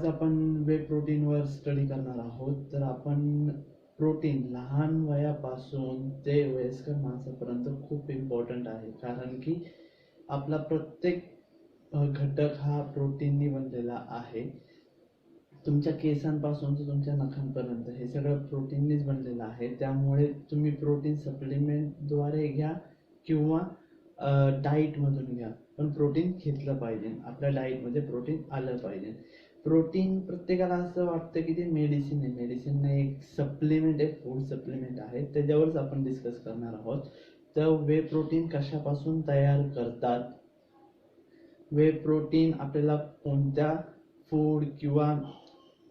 आज आपण वे प्रोटीनवर स्टडी करणार आहोत. तर आपण प्रोटीन लहान वयापासून ते वयस्कर माणसापर्यंत खूप इम्पॉर्टंट आहे, कारण की आपला प्रत्येक घटक हा प्रोटीननी बनलेला आहे. तुमच्या केसांपासून तर तुमच्या नखांपर्यंत हे सगळं प्रोटीननीच बनलेलं आहे. त्यामुळे तुम्ही प्रोटीन सप्लिमेंटद्वारे घ्या किंवा डाईटमधून घ्या, पण प्रोटीन घेतलं पाहिजे. आपल्या डाईटमध्ये प्रोटीन आलं पाहिजे. प्रोटीन प्रत्येकाला असं वाटतं की ते मेडिसिन आहे. मेडिसिन नाही, एक सप्लिमेंट आहे, फूड सप्लिमेंट आहे. त्याच्यावरच आपण डिस्कस करणार आहोत. तर वे प्रोटीन कशापासून तयार करतात, वे प्रोटीन आपल्याला कोणत्या फूड किंवा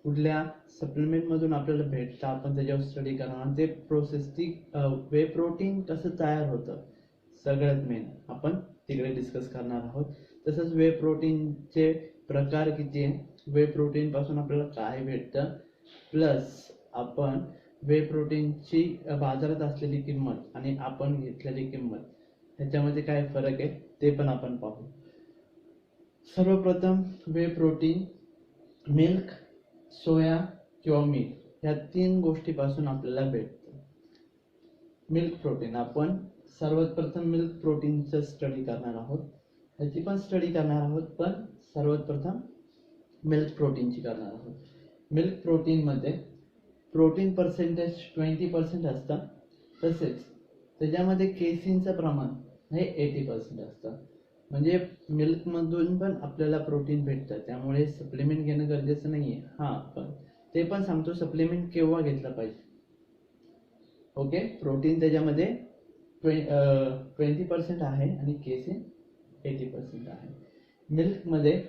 कुठल्या सप्लिमेंटमधून आपल्याला भेटतं, आपण त्याच्यावर स्टडी करणार. ते प्रोसेस, ती वे प्रोटीन कसं तयार होतं, सगळ्यात मेन आपण तिकडे डिस्कस करणार आहोत. तसंच वे प्रोटीनचे प्रकार किती आहे, वे प्रोटीन पासून आपल्याला काय भेटतं, प्लस आपण वे प्रोटीनची बाजारात असलेली किंमत आणि आपण घेतलेली किंमत ह्याच्यामध्ये काय फरक आहे ते पण आपण पाहू. सर्वप्रथम वे प्रोटीन मिल्क, सोया किंवा मीठ या 3 गोष्टीपासून आपल्याला भेटतं. मिल्क प्रोटीन, आपण सर्वात प्रथम मिल्क प्रोटीनचं स्टडी करणार आहोत. ह्याची पण स्टडी करणार आहोत, पण सर्वात प्रथम मिल्क प्रोटीनची करणार आहोत. मिल्क प्रोटीनमध्ये प्रोटीन पर्सेंटेज 20% असतं, तसेच त्याच्यामध्ये केसिनचं प्रमाण हे 80% असतं. म्हणजे मिल्कमधून पण आपल्याला प्रोटीन भेटतं, त्यामुळे सप्लिमेंट घेणं गरजेचं नाही आहे. हां, पण ते पण सांगतो सप्लिमेंट केव्हा घेतलं पाहिजे. ओके, प्रोटीन त्याच्यामध्ये 20% आहे आणि केसिन 80% आहे. मिल्कमध्ये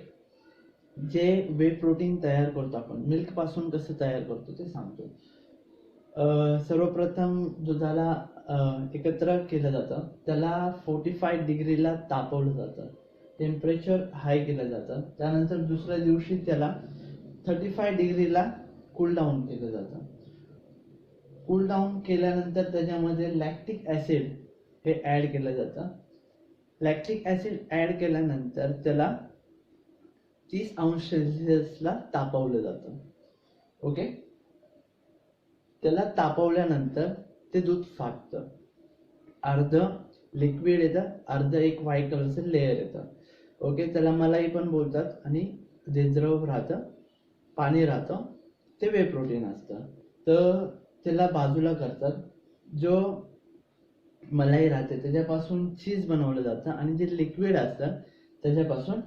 जे वे प्रोटीन तयार करतो आपण, मिल्कपासून कसं तयार करतो ते सांगतो. सर्वप्रथम दुधाला एकत्र केलं जातं, त्याला 45 डिग्रीला तापवलं जातं, टेम्परेचर हाय केलं जातं. त्यानंतर दुसऱ्या दिवशी त्याला 35 डिग्रीला कूल डाऊन केलं जातं. कूल डाऊन केल्यानंतर त्याच्यामध्ये लॅक्टिक ॲसिड हे ॲड केलं जातं. लॅक्टिक ॲसिड ॲड केल्यानंतर त्याला 30°C तापवलं जातं. ओके, त्याला तापवल्यानंतर ते दूध फाटतं. अर्ध लिक्विड येतं, अर्ध एक व्हाईट कलरचं लेअर येतं. ओके, त्याला मलाई पण बोलतात. आणि जे द्रव राहतं, पाणी राहतं, ते वे प्रोटीन असतं. तर त्याला बाजूला करतात. जो मलाई राहते त्याच्यापासून चीज बनवलं जातं आणि जे लिक्विड असतं त्याच्यापासून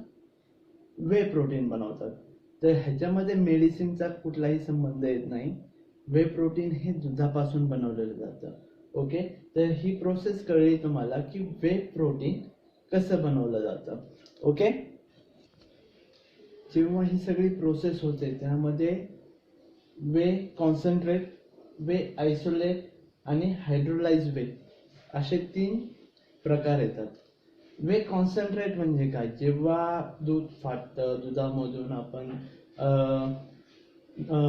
वे प्रोटीन बनवतात. तर ह्याच्यामध्ये मेडिसिनचा कुठलाही संबंध येत नाही. वे प्रोटीन हे दुधापासून बनवलेलं जातं. ओके, तर ही प्रोसेस कळली तुम्हाला की वे प्रोटीन कसं बनवलं जातं. ओके, जेव्हा ही सगळी प्रोसेस होते त्यामध्ये वे कॉन्सन्ट्रेट, वे आयसोलेट आणि हायड्रोलाइज वे असे 3 प्रकार येतात. वे कॉन्सन्ट्रेट म्हणजे काय, जेव्हा दूध फाटतं, दुधामधून आपण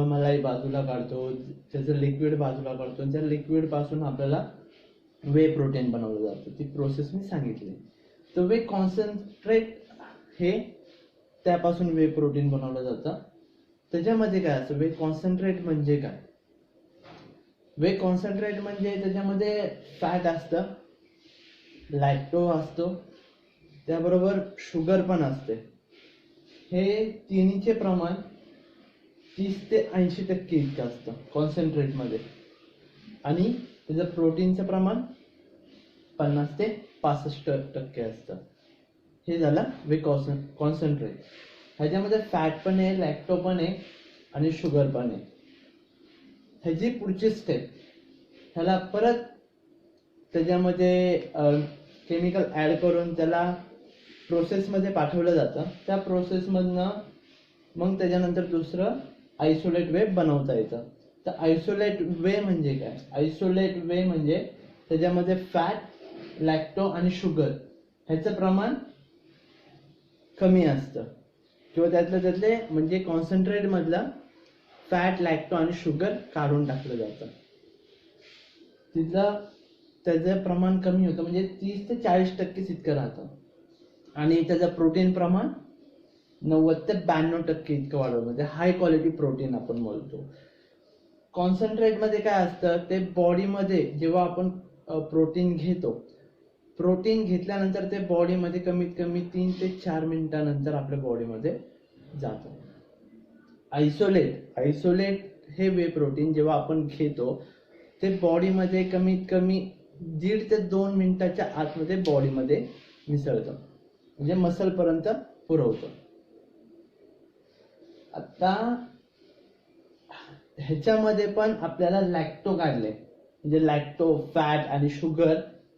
मलाई बाजूला काढतो, त्याचं लिक्विड बाजूला काढतो, त्या लिक्विड पासून आपल्याला वे प्रोटीन बनवलं जातं. ती प्रोसेस मी सांगितली. तर वे कॉन्सन्ट्रेट हे त्यापासून वे प्रोटीन बनवलं जातं. त्याच्यामध्ये काय असतं, वे कॉन्सन्ट्रेट म्हणजे काय, वे कॉन्सन्ट्रेट म्हणजे त्याच्यामध्ये फॅट असतं, लॅक्टो असतो, त्याबरोबर शुगर पण असते. हे तिन्हीचे प्रमाण 30 ते 80% इतकं असतं कॉन्सन्ट्रेटमध्ये. आणि त्याचं प्रोटीनचं प्रमाण 50 ते 65% असतं. हे झालं वे कॉन्सन्ट्रेट. ह्याच्यामध्ये फॅट पण आहे, लॅक्टो पण आहे आणि शुगर पण आहे. ह्याची पुढची स्टेप, ह्याला परत त्याच्यामध्ये केमिकल ॲड करून त्याला प्रोसेसमध्ये पाठवलं जातं. त्या प्रोसेसमधनं मग त्याच्यानंतर दुसरं आयसोलेट वे बनवता येतं. तर आयसोलेट वे म्हणजे काय, आयसोलेट वे म्हणजे त्याच्यामध्ये फॅट, लॅक्टो आणि शुगर ह्याचं प्रमाण कमी असतं, किंवा त्यातले म्हणजे कॉन्सन्ट्रेट मधला फॅट, लॅक्टो आणि शुगर काढून टाकलं जातं. त्याचं प्रमाण कमी होतं, म्हणजे 30 ते 40% इतकं राहतं. आणि त्याचं प्रोटीन प्रमाण 90 ते 92% इतकं वाढवलं, म्हणजे हाय क्वालिटी प्रोटीन आपण बोलतो. कॉन्सन्ट्रेट मध्ये काय असतं, ते बॉडीमध्ये जेव्हा आपण प्रोटीन घेतो, प्रोटीन घेतल्यानंतर ते बॉडीमध्ये कमीत कमी 3 ते 4 मिनिटानंतर आपल्या बॉडीमध्ये जातं. आयसोलेट हे वे प्रोटीन जेव्हा आपण घेतो, ते बॉडीमध्ये कमीत कमी 1.5 ते 2 मिनिटाच्या आतमध्ये बॉडीमध्ये मिसळतं, म्हणजे मसल पर्यंत पुरवतं. आता ह्याच्यामध्ये पण आपल्याला लॅक्टो काढले, म्हणजे लॅक्टो, फॅट आणि शुगर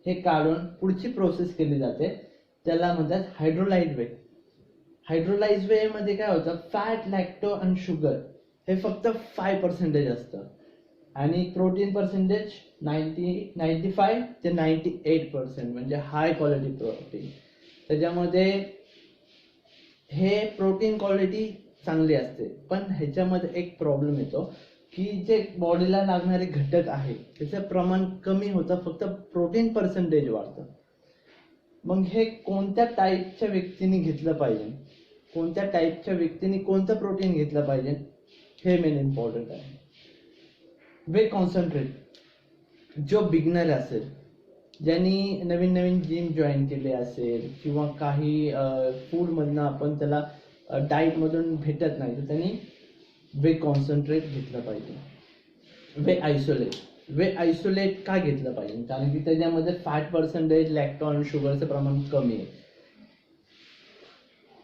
हे काढून पुढची प्रोसेस केली जाते, त्याला म्हणतात हायड्रोलाइज वे. हायड्रोलाइज वे मध्ये काय होतं, फॅट, लॅक्टो आणि शुगर हे फक्त 5% असतं आणि प्रोटीन पर्सेंटेज 95 ते 98%, म्हणजे हाय क्वालिटी प्रोटीन. त्याच्यामध्ये हे प्रोटीन क्वालिटी चांगली असते, पण ह्याच्यामध्ये एक प्रॉब्लेम येतो की जे बॉडीला लागणारे घटक आहे त्याचं प्रमाण कमी होतं, फक्त प्रोटीन पर्सेंटेज वाढतं. मग हे कोणत्या टाईपच्या व्यक्तीने घेतलं पाहिजे, कोणत्या टाईपच्या व्यक्तीने कोणतं प्रोटीन घेतलं पाहिजे, हे मेन इम्पॉर्टंट आहे. वे कॉन्सन्ट्रेट जो बिगनर असेल, ज्यांनी नवीन नवीन जिम जॉईन केले असेल किंवा काही फूडमधनं आपण त्याला डाईटमधून भेटत नाही, तर त्यांनी वे कॉन्सन्ट्रेट घेतलं पाहिजे. वे आयसोलेट का घेतलं पाहिजे, कारण की त्याच्यामध्ये फॅट पर्सेंटेज, लॅक्टो आणि शुगरचं प्रमाण कमी आहे.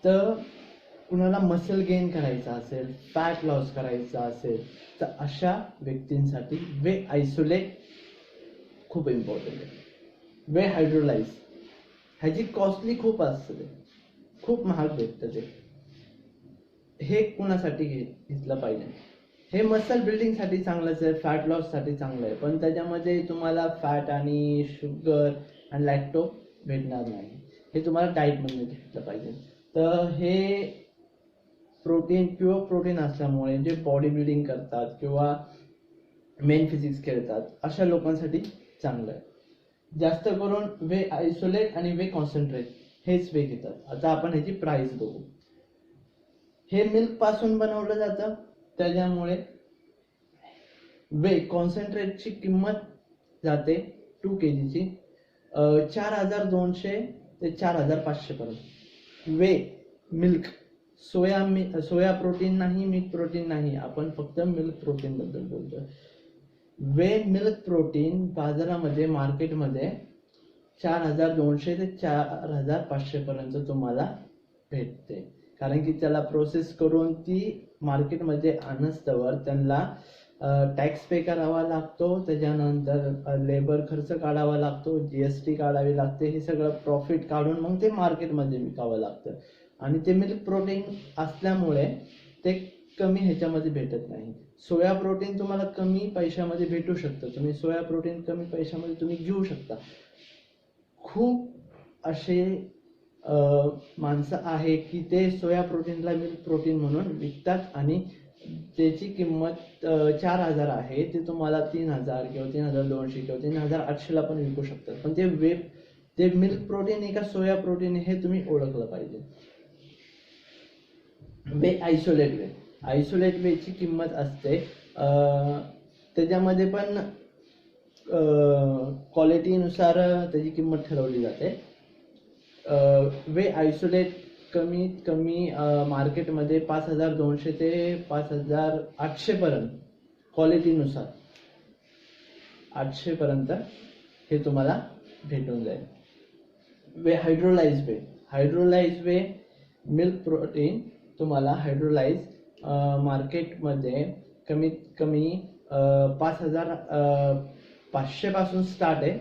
तर कुणाला मसल गेन करायचा असेल, फॅट लॉस करायचा असेल, तर अशा व्यक्तींसाठी वे आयसोलेट खूप इम्पॉर्टंट आहे. वे हायड्रोलाइज ह्याची कॉस्टली खूप असते, खूप महाग भेटतं ते. हे कुणासाठी घेतलं पाहिजे, हे मसल बिल्डिंग साठी चांगलंच आहे, फॅट लॉस साठी चांगलं आहे, पण त्याच्यामध्ये तुम्हाला फॅट आणि शुगर आणि लॅक्टो भेटणार नाही. हे तुम्हाला डाईट मधून घेतलं पाहिजे. तर हे प्रोटीन, प्युअर प्रोटीन असल्यामुळे जे बॉडी बिल्डिंग करतात किंवा मेन फिजिक्स खेळतात अशा लोकांसाठी चांगलं आहे. जास्त करून वे आयसोलेट आणि वे कॉन्सन्ट्रेट हेच वे घेतात. आता आपण ह्याची प्राइस बघू. हे मिल्क पासून बनवलं जातं, त्याच्यामुळे वे कॉन्सन्ट्रेटची किंमत जाते 2 kg 4200 ते 4500 पर्यंत. वे मिल्क, सोया प्रोटीन नाही, मिल्क प्रोटीन नाही, आपण फक्त मिल्क प्रोटीन बद्दल बोलतोय. वे मिल्क प्रोटीन बाजारामध्ये, मार्केटमध्ये 4200 ते 4500 पर्यंत तुम्हाला भेटते, कारण की त्याला प्रोसेस करून ती मार्केटमध्ये आणस्तवर त्यांना टॅक्स पे करावा लागतो, त्याच्यानंतर लेबर खर्च काढावा लागतो, GST काढावी लागते, हे सगळं प्रॉफिट काढून मग ते मार्केटमध्ये विकावं लागतं. आणि ते मिल्क प्रोटीन असल्यामुळे ते कमी ह्याच्यामध्ये भेटत नाही. सोया प्रोटीन तुम्हाला कमी पैशामध्ये भेटू शकतं, तुम्ही सोया प्रोटीन कमी पैशामध्ये तुम्ही घेऊ शकता. खूप असे माणसं आहे की ते सोया प्रोटीनला मिल्क प्रोटीन म्हणून विकतात आणि त्याची किंमत 4000 आहे, ते तुम्हाला 3000 किंवा 3200 किंवा 3800 ला पण विकू शकतात. पण ते मिल्क प्रोटीन आहे का सोया प्रोटीन हे तुम्ही ओळखलं पाहिजे. वे आयसोलेट वेची किंमत असते, त्याच्यामध्ये पण क्वालिटीनुसार त्याची किंमत ठरवली जाते. वे आयसोलेट कमीत कमी मार्केटमध्ये 5200 ते 5800 पर्यंत, क्वालिटीनुसार 800 पर्यंत हे तुम्हाला भेटून जाईल. वे हायड्रोलाइज वे मिल्क प्रोटीन तुम्हाला हायड्रोलाइज मार्केटमध्ये कमीत कमी 5500 पासून स्टार्ट आहे.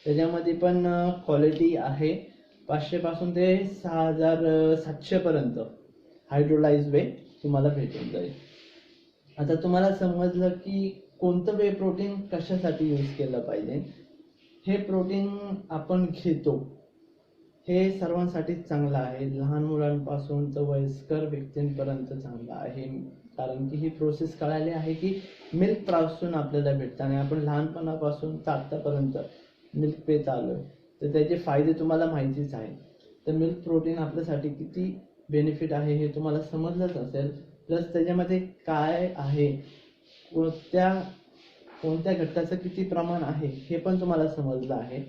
त्याच्यामध्ये पण क्वालिटी आहे 500 पासून ते 6700 पर्यंत हायड्रोलाइज वे तुम्हाला भेटून जाईल. आता तुम्हाला समजलं की कोणतं वे प्रोटीन कशासाठी यूज केलं पाहिजे. हे प्रोटीन आपण घेतो हे सर्वांसाठी चांगलं आहे, लहान मुलांपासून तर वयस्कर व्यक्तींपर्यंत चांगलं आहे, कारण की ही प्रोसेस कळाली आहे की मिल्क पासून आपल्याला भेटतं आणि आपण लहानपणापासून तर आत्तापर्यंत मिल्क पेत आलोय, तर त्याचे फायदे तुम्हाला माहितीच आहे. तर मिल्क प्रोटीन आपल्यासाठी किती बेनिफिट आहे हे तुम्हाला समजलंच असेल. प्लस त्याच्यामध्ये काय आहे, कोणत्या कोणत्या घटकाचं किती प्रमाण आहे हे पण तुम्हाला समजलं आहे.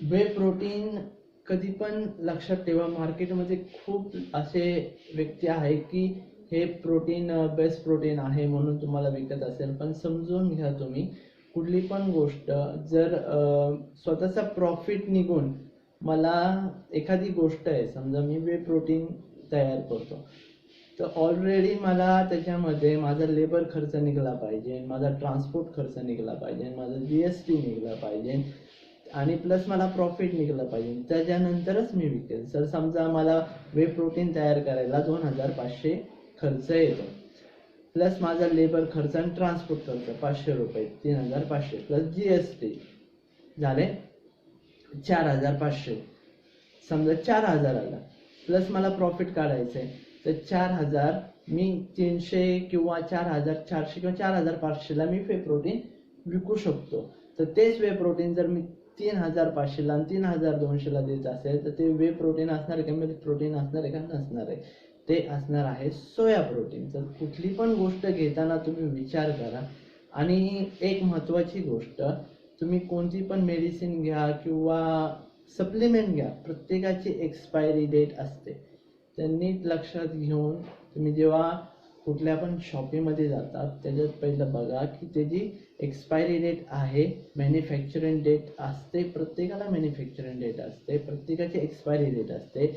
वे प्रोटीन कधी पण लक्षात ठेवा, मार्केटमध्ये खूप असे व्यक्ती आहे की हे प्रोटीन बेस्ट प्रोटीन आहे म्हणून तुम्हाला विकत असेल, पण समजून घ्या तुम्ही कुठली पण गोष्ट जर स्वतःचा प्रॉफिट निघून मला एखादी गोष्ट आहे, समजा मी वे प्रोटीन तयार करतो, तर ऑलरेडी मला त्याच्यामध्ये माझा लेबर खर्च निघाला पाहिजे, माझा ट्रान्सपोर्ट खर्च निघाला पाहिजे, माझा GST निघाला पाहिजे आणि प्लस मला प्रॉफिट निघालं पाहिजे, त्याच्यानंतरच मी विकेल. सर समजा मला वे प्रोटीन तयार करायला 2500 खर्च येतो, प्लस माझा लेबर खर्च आणि ट्रान्सपोर्ट खर्च 500 रुपये, 3500 प्लस GST झाले 4500. समजा 4000 आला, प्लस मला प्रॉफिट काढायचं आहे, तर 4000 मी 300 किंवा 4400 किंवा 4500ला मी वे प्रोटीन विकू शकतो. तर तेच वे प्रोटीन जर मी 3500ला आणि 3200ला देत असेल तर ते वे प्रोटीन असणार आहे का, मिल्क प्रोटीन असणार आहे का, नसणार आहे. ते असणार आहे सोया प्रोटीन. तर कुठली पण गोष्ट घेताना तुम्ही विचार करा. आणि एक महत्त्वाची गोष्ट, तुम्ही कोणती पण मेडिसिन घ्या किंवा सप्लिमेंट घ्या, प्रत्येकाची एक्सपायरी डेट असते. त्यांनी लक्षात घेऊन तुम्ही जेव्हा कुठल्या पण शॉपीमध्ये जातात त्याच्यात पहिलं बघा की त्याची एक्सपायरी डेट आहे, मॅन्युफॅक्चरिंग डेट असते, प्रत्येकाला मॅन्युफॅक्चरिंग डेट असते, प्रत्येकाची एक्सपायरी डेट असते.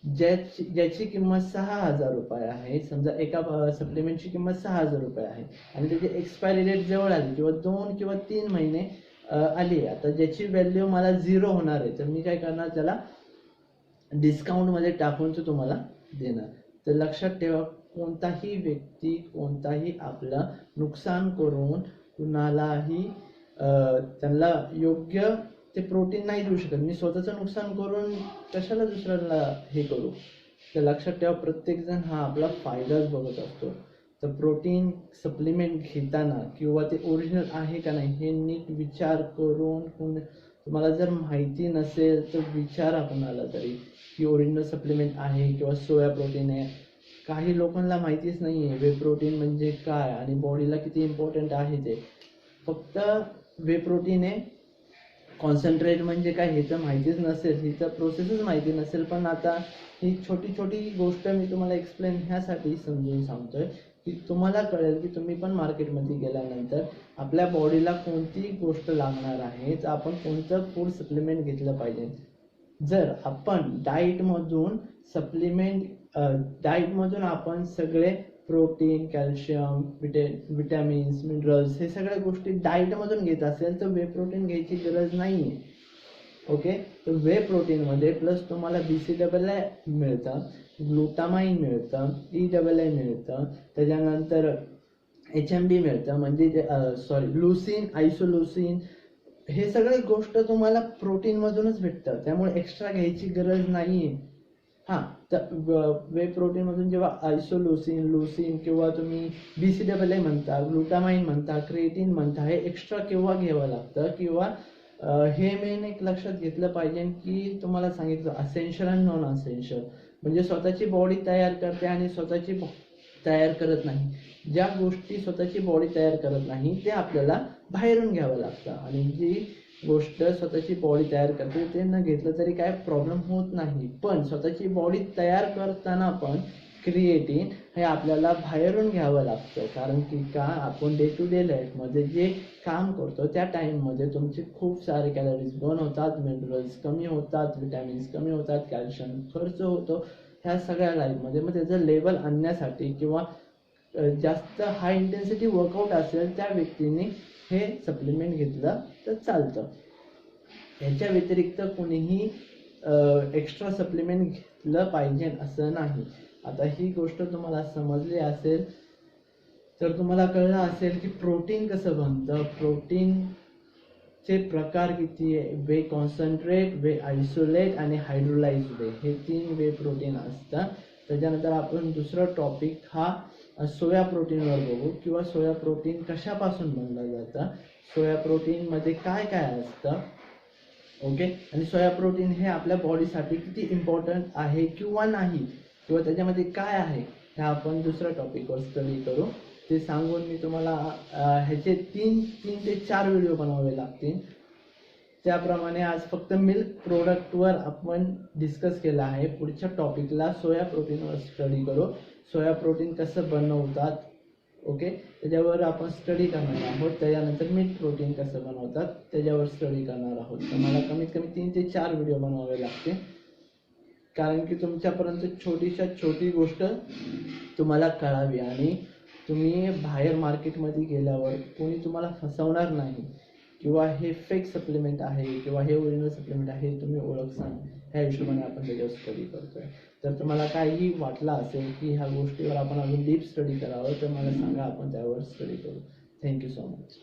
ज्याची किंमत 6000 रुपये आहे, समजा एका सप्लिमेंटची किंमत 6000 रुपये आहे आणि त्याची एक्सपायरी डेट जवळ आली किंवा 2 किंवा 3 महिने आली, आता ज्याची व्हॅल्यू मला 0 होणार आहे, तर मी काय करणार, त्याला डिस्काउंटमध्ये टाकून तो तुम्हाला देणार. तर लक्षात ठेवा, कोणताही व्यक्ती कोणताही आपलं नुकसान करून कुणालाही त्यांना योग्य ते प्रोटीन नाही देऊ शकत. मी स्वतःचं नुकसान करून कशाला दुसऱ्याला हे करू. तर लक्षात ठेवा, प्रत्येकजण हा आपला फायदाच बघत असतो. तर प्रोटीन सप्लिमेंट घेताना किंवा ते ओरिजिनल आहे का नाही हे नीट विचार करून, तुम्हाला जर माहिती नसेल तर विचारा कोणाला तरी की ओरिजिनल सप्लिमेंट आहे किंवा सोया प्रोटीन आहे. काही लोकांना माहितीच नाही आहे वे प्रोटीन म्हणजे काय आणि बॉडीला किती इम्पॉर्टंट आहे ते. फक्त वे प्रोटीन आहे कॉन्सन्ट्रेट म्हणजे काय हे तर माहितीच नसेल, ही तर प्रोसेसच माहिती नसेल. पण आता ही छोटी छोटी गोष्ट मी तुम्हाला एक्सप्लेन ह्यासाठी समजून सांगतोय की तुम्हाला कळेल की तुम्ही पण मार्केटमध्ये गेल्यानंतर आपल्या बॉडीला कोणती गोष्ट लागणार आहे, तर आपण कोणतं फूड सप्लिमेंट घेतलं पाहिजे. जर आपण डाईटमधून आपण सगळे प्रोटीन, कॅल्शियम, विटॅमिन्स, मिनरल्स हे सगळ्या गोष्टी डाईटमधून घेत असेल तर वे प्रोटीन घ्यायची गरज नाही आहे. ओके, तर वे प्रोटीनमध्ये प्लस तुम्हाला BCAA मिळतं, ग्लुटामाइन मिळतं, EAA मिळतं, त्याच्यानंतर HMB मिळतं, म्हणजे लुसीन, आयसोलुसीन, हे सगळे गोष्ट तुम्हाला प्रोटीनमधूनच भेटतं, त्यामुळे एक्स्ट्रा घ्यायची गरज नाही आहे. हां, तर वे प्रोटीनमधून जेव्हा आयसोलुसीन, लुसीन किंवा तुम्ही BCAA म्हणता, ग्लुटामाइन म्हणता, क्रिएटिन म्हणता, हे एक्स्ट्रा केव्हा घ्यावं लागतं किंवा हे मेन एक लक्षात घेतलं पाहिजे की तुम्हाला सांगितलं असेन्शियल आणि नॉन असेन्शियल, म्हणजे स्वतःची बॉडी तयार करते आणि स्वतःची तयार करत नाही. ज्या गोष्टी स्वतःची बॉडी तयार करत नाही ते आपल्याला बाहेरून घ्यावं लागतं आणि जी गोष्ट स्वतःची बॉडी तयार करते ते न घेतलं तरी काय प्रॉब्लेम होत नाही. पण स्वतःची बॉडी तयार करताना पण क्रिएटिन हे आपल्याला बाहेरून घ्यावं लागतं, कारण की का आपण डे टू डे लाईफमध्ये जे काम करतो त्या टाईममध्ये तुमचे खूप सारे कॅलरीज बर्न होतात, मिनरल्स कमी होतात, विटॅमिन्स कमी होतात, कॅल्शियम खर्च होतो ह्या सगळ्या लाईफमध्ये. मग त्याचं लेवल आणण्यासाठी किंवा जास्त हाय इंटेन्सिटी वर्कआउट असेल त्या व्यक्तीने हे सप्लिमेंट घेतलं तर चालतं. ह्याच्या व्यतिरिक्त कोणीही एक्स्ट्रा सप्लिमेंट घेतलं पाहिजे असं नाही. आता ही गोष्ट तुम्हाला समजली असेल तर तुम्हाला कळलं असेल की प्रोटीन कसं बनतं, प्रोटीनचे प्रकार किती आहे. वे कॉन्सन्ट्रेट, वे आयसोलेट आणि हायड्रोलाइज वे, हे 3 वे प्रोटीन असतात. त्याच्यानंतर आपण दुसरा टॉपिक हा सोया प्रोटीनवर बघू किंवा सोया प्रोटीन कशापासून बनलं जातं, सोया प्रोटीनमध्ये काय काय असतं ओके. आणि सोया प्रोटीन हे आपल्या बॉडीसाठी किती इम्पॉर्टंट आहे किंवा नाही, किंवा त्याच्यामध्ये काय आहे, हे आपण दुसऱ्या टॉपिकवर स्टडी करू. ते सांगून मी तुम्हाला ह्याचे 3 ते 4 व्हिडिओ बनवावे लागतील. त्याप्रमाणे आज फक्त मिल्क प्रोडक्टवर आपण डिस्कस केलं आहे. पुढच्या टॉपिकला सोया प्रोटीनवर स्टडी करू. सोया प्रोटीन कसं बनवतात, ओके, त्याच्यावर आपण स्टडी करणार आहोत. त्याच्यानंतर मिल्क प्रोटीन कसं बनवतात त्याच्यावर स्टडी करणार आहोत. तर मला कमीत कमी 3 ते 4 व्हिडिओ बनवावे लागतील, कारण की तुमच्यापर्यंत छोटीशात छोटी गोष्ट तुम्हाला कळावी आणि तुम्ही बाहेर मार्केटमध्ये गेल्यावर कोणी तुम्हाला फसवणार नाही, किंवा हे फेक सप्लिमेंट आहे किंवा हे ओरिजिनल सप्लिमेंट आहे तुम्ही ओळखसान, ह्या हिशोबाने आपण त्याच्यावर स्टडी करतोय. तर तुम्हाला काही वाटलं असेल की ह्या गोष्टीवर आपण अजून डीप स्टडी करावं तर मला सांगा, आपण त्यावर स्टडी करू. Thank you so much.